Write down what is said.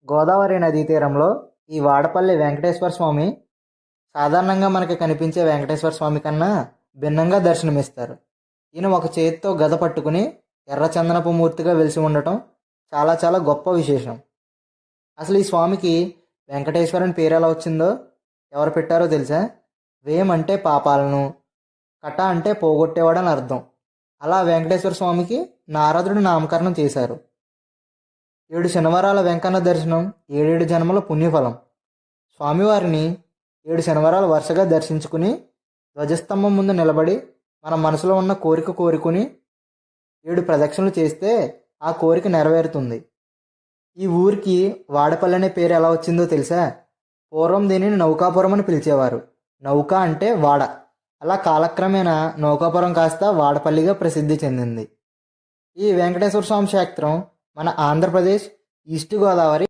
గోదావరి నదీ తీరంలో ఈ వాడపల్లి వెంకటేశ్వర స్వామి సాధారణంగా మనకి కనిపించే వెంకటేశ్వర స్వామి కన్నా భిన్నంగా దర్శనమిస్తారు. ఈయన ఒక చేతితో గద పట్టుకుని ఎర్రచందనపు మూర్తిగా వెలిసి ఉండటం చాలా చాలా గొప్ప విశేషం. అసలు ఈ స్వామికి వెంకటేశ్వరుని పేరు ఎలా వచ్చిందో ఎవరు పెట్టారో తెలుసా? వేం అంటే పాపాలను, కట అంటే పోగొట్టేవాడని అర్థం. అలా వెంకటేశ్వర స్వామికి నారదుడు నామకరణం చేశారు. 7 శనివారాల వెంకన్న దర్శనం 7 జన్మల పుణ్యఫలం. స్వామివారిని 7 శనివారాలు వరుసగా దర్శించుకుని ధ్వజస్తంభం ముందు నిలబడి మన మనసులో ఉన్న కోరిక కోరుకుని 7 ప్రదక్షిణలు చేస్తే ఆ కోరిక నెరవేరుతుంది. ఈ ఊరికి వాడపల్లి అనే పేరు ఎలా వచ్చిందో తెలుసా? పూర్వం దీనిని నౌకాపురం అని పిలిచేవారు. నౌక అంటే వాడ. అలా కాలక్రమేణా నౌకాపురం కాస్త వాడపల్లిగా ప్రసిద్ధి చెందింది. ఈ వెంకటేశ్వర స్వామి క్షేత్రం మన ఆంధ్రప్రదేశ్ ఈస్ట్ గోదావరి